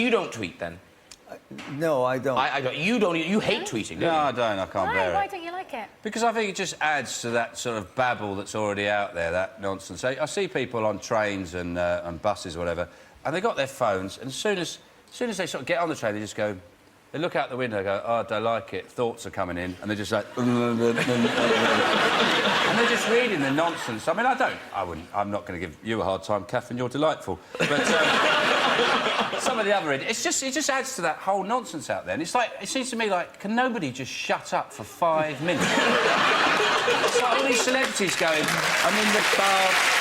you don't tweet, then? No, I don't. I don't. You don't. You hate tweeting, don't you? No, I don't. I can't bear it. Why don't you like it? Because I think it just adds to that sort of babble that's already out there, that nonsense. I see people on trains and buses or whatever, and they've got their phones, and as soon as they sort of get on the train, they just go... They look out the window and go, oh, I don't like it. Thoughts are coming in, and they're just like... and they're just reading the nonsense. I mean, I'm not going to give you a hard time, Katherine, you're delightful. But some of the other... It just adds to that whole nonsense out there. And it's like, it seems to me like, can nobody just shut up for 5 minutes? It's like all these celebrities going, I'm in the bath...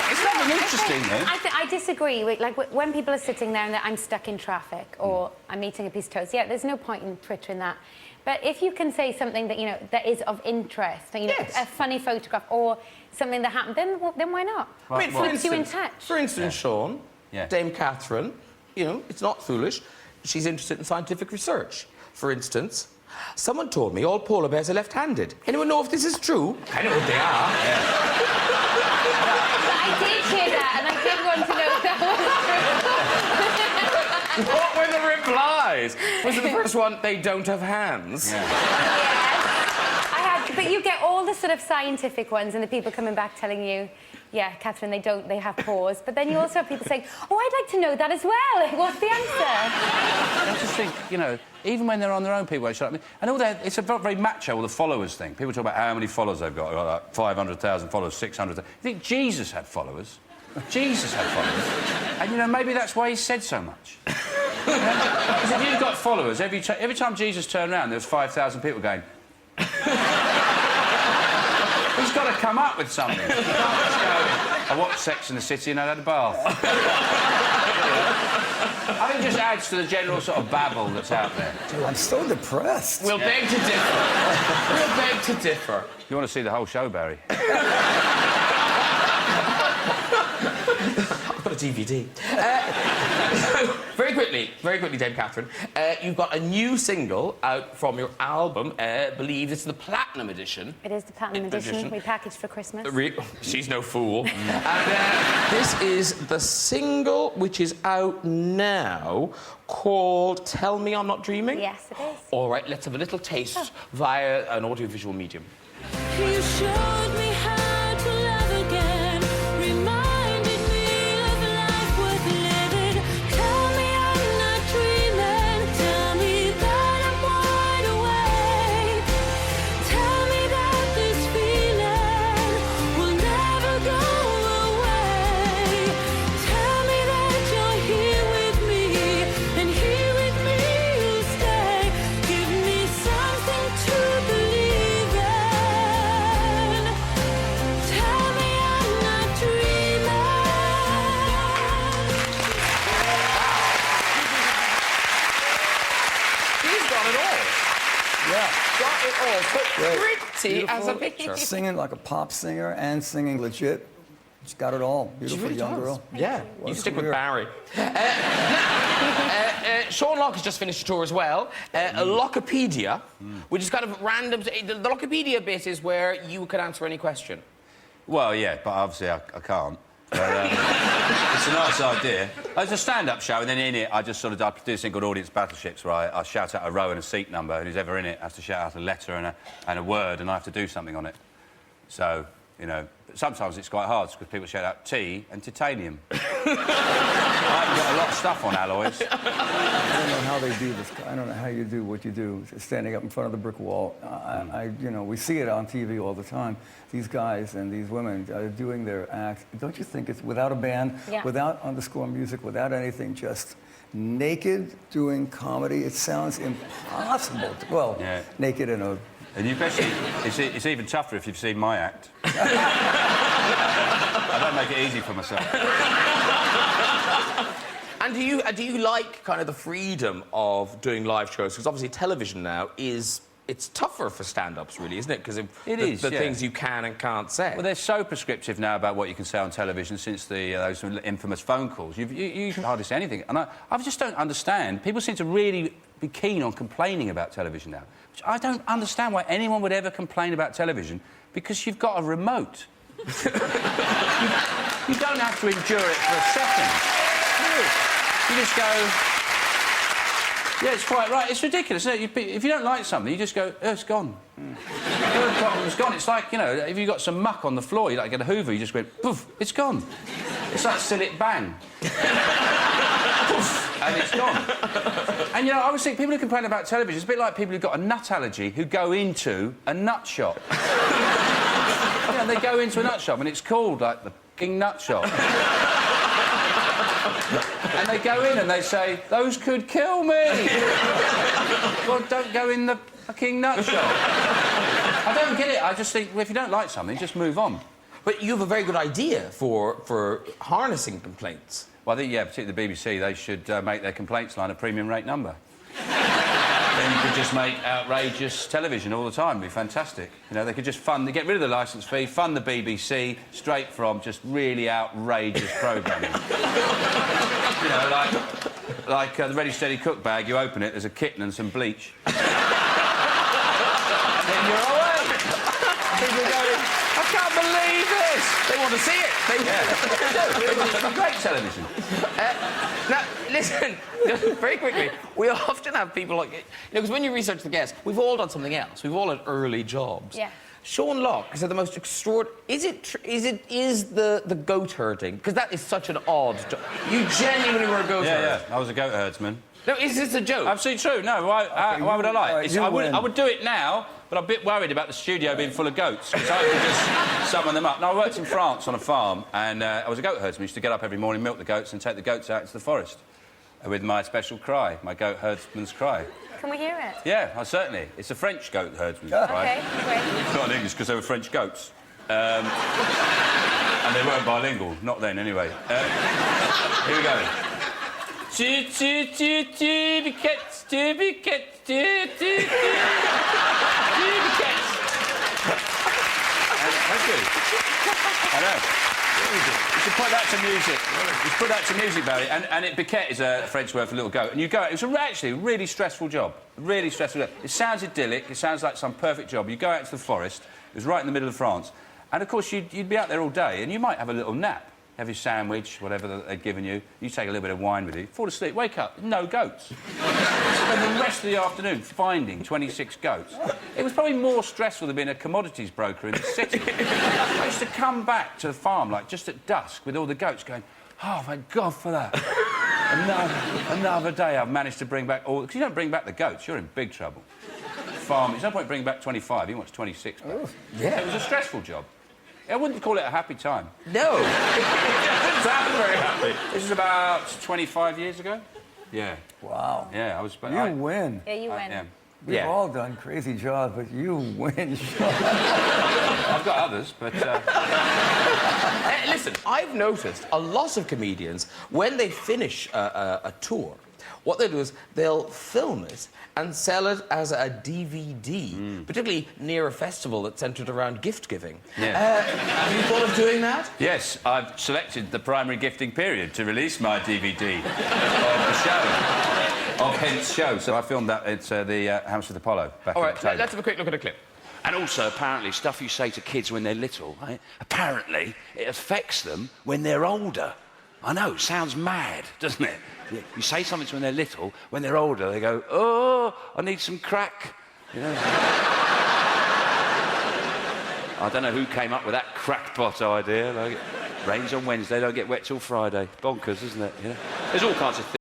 It's not interesting, though. I disagree. Like, when people are sitting there and I'm stuck in traffic or I'm eating a piece of toast, yeah, there's no point in twittering that. But if you can say something that, you know, that is of interest, you know, a funny photograph or something that happened, then why not? I mean, Puts you in touch. For instance, Sean, Dame Katherine, you know, it's not foolish. She's interested in scientific research. For instance, someone told me all polar bears are left-handed. Anyone know if this is true? I know what they are. I did hear that, and I did want to know if that was true. What were the replies? Was the first one, they don't have hands? Yeah. Yes. But you get all the sort of scientific ones and the people coming back telling you, yeah, Katherine, they have paws. But then you also have people saying, oh, I'd like to know that as well. What's the answer? I just think, you know, even when they're on their own, people shut up. And all that, it's a very macho, all the followers thing. People talk about how many followers they've got. They've got like 500,000 followers, 600,000. You think Jesus had followers? Jesus had followers. And, you know, maybe that's why he said so much. Because if you've got followers, every time Jesus turned around, there was 5,000 people going... He's got to come up with something. I watched Sex and the City and I had a bath. I think it just adds to the general sort of babble that's out there. Dude, I'm so depressed. We'll beg to differ. We'll beg to differ. You want to see the whole show, Barry? I've got a DVD. Very quickly, Dame Katherine, you've got a new single out from your album. I believe it's the Platinum Edition. It is the Platinum Edition. We packaged for Christmas. She's no fool. And this is the single which is out now called Tell Me I'm Not Dreaming. Yes, it is. All right, let's have a little taste via an audiovisual medium. You showed me how to love again, reminded me of life worth living. Tell me I'm not dreaming, tell me that I'm wide awake. Tell me that this feeling will never go away. Tell me that you're here with me, and here with me you'll stay. Give me something to believe in. Tell me I'm not dreaming. She's got it all. Yeah. Got it all. So Great. pretty as a picture. Singing like a pop singer and singing legit. She's got it all. Beautiful really young does. girl. Yeah, What you a stick with career. Barry. Sean Locke has just finished a tour as well. Lockopedia, which is kind of random. The Lockopedia bit is where you can answer any question. Well, yeah, but obviously I can't. But, it's a nice idea. It's a stand-up show, and then in it, I do this thing called Audience Battleships, where I shout out a row and a seat number, and who's ever in it has to shout out a letter and a word, and I have to do something on it. So, you know, sometimes it's quite hard, because people shout out tea and titanium. I haven't got a lot of stuff on alloys. I don't know how they do this. I don't know how you do what you do, standing up in front of the brick wall. You know, we see it on TV all the time. These guys and these women doing their act. Don't you think it's without a band, without underscore music, without anything, just naked doing comedy? It sounds impossible. Naked in a... And you especially, it's even tougher if you've seen my act. I don't make it easy for myself. And do you like kind of the freedom of doing live shows? Because obviously television now it's tougher for stand-ups, really, isn't it? Because of the things you can and can't say. Well, they're so prescriptive now about what you can say on television since those infamous phone calls. You can hardly say anything. And I just don't understand. People seem to really be keen on complaining about television now. Which I don't understand why anyone would ever complain about television, because you've got a remote. You don't have to endure it for a second. You just go... Yeah, it's quite right. It's ridiculous, isn't it? If you don't like something, you just go, oh, it's gone. The problem's gone. It's like, you know, if you've got some muck on the floor, you like get a hoover, you just went, poof, it's gone. It's like Still It Bang. Poof, and it's gone. And, you know, I always think people who complain about television, it's a bit like people who've got a nut allergy who go into a nut shop. You know, they go into a nut shop and it's called, like, the fucking nut shop. And they go in and they say, those could kill me. Well, don't go in the fucking nut shop. I don't get it. I just think, well, if you don't like something, just move on. But you have a very good idea for harnessing complaints. Well, I think, yeah, particularly the BBC, they should make their complaints line a premium rate number. Then you could just make outrageous television all the time. It'd be fantastic. You know, they could just they get rid of the licence fee, fund the BBC straight from just really outrageous programming. You know, like the Ready Steady Cook bag, you open it, there's a kitten and some bleach. And then you're away. People are going, I can't believe this! They want to see it. It's great television. Now, listen, very quickly, we often have people like... You know, because when you research the guests, we've all done something else. We've all had early jobs. Yeah. Sean Locke is the most extraordinary... Is the goat herding? Because that is such an odd job. You genuinely were a goat herder. Yeah, I was a goat herdsman. No, is this a joke? Absolutely true. No, why would I lie? I would do it now, but I'm a bit worried about the studio being full of goats, because I could just summon them up. No, I worked in France on a farm, and I was a goat herdsman. I used to get up every morning, milk the goats, and take the goats out into the forest with my special cry, my goat herdsman's cry. Can we hear it? Yeah, certainly. It's a French goat herdsman's cry. OK, great. It's not in English, because they were French goats. And they weren't bilingual. Not then, anyway. Here we go. Tubby cats. That's good. I know. You should put that to music. You should put that to music, Barry. And biquette is a French word for little goat. And you go... It was actually a really stressful job. Really stressful job. It sounds idyllic. It sounds like some perfect job. You go out to the forest. It was right in the middle of France. And, of course, you'd be out there all day, and you might have a little nap. Have your sandwich, whatever that they'd given you. You take a little bit of wine with you. Fall asleep, wake up, no goats. Spend the rest of the afternoon finding 26 goats. It was probably more stressful than being a commodities broker in the city. I used to come back to the farm, like, just at dusk, with all the goats going, oh, thank God for that. Another day I've managed to bring back all... Because you don't bring back the goats, you're in big trouble. Farm, there's no point bringing back 25, he wants 26 back. Oh, yeah. It was a stressful job. I wouldn't call it a happy time. No. It didn't sound very happy. This is about 25 years ago. Yeah. Wow. Yeah, I was... You win. Yeah, you win. Yeah. We've all done crazy jobs, but you win. I've got others, but... Listen, I've noticed a lot of comedians, when they finish a tour, what they do is they'll film it and sell it as a DVD, particularly near a festival that's centred around gift-giving. Yeah. Have you thought of doing that? Yes, I've selected the primary gifting period to release my DVD of the show, of Hent's show. So I filmed that at the Hammersmith Apollo back All in right, October. let's have a quick look at a clip. And also, apparently, stuff you say to kids when they're little, right? Apparently, it affects them when they're older. I know, sounds mad, doesn't it? You say something to them when they're little, when they're older, they go, oh, I need some crack. You know? I don't know who came up with that crackpot idea. Like, rains on Wednesday, don't get wet till Friday. Bonkers, isn't it? You know? There's all kinds of things.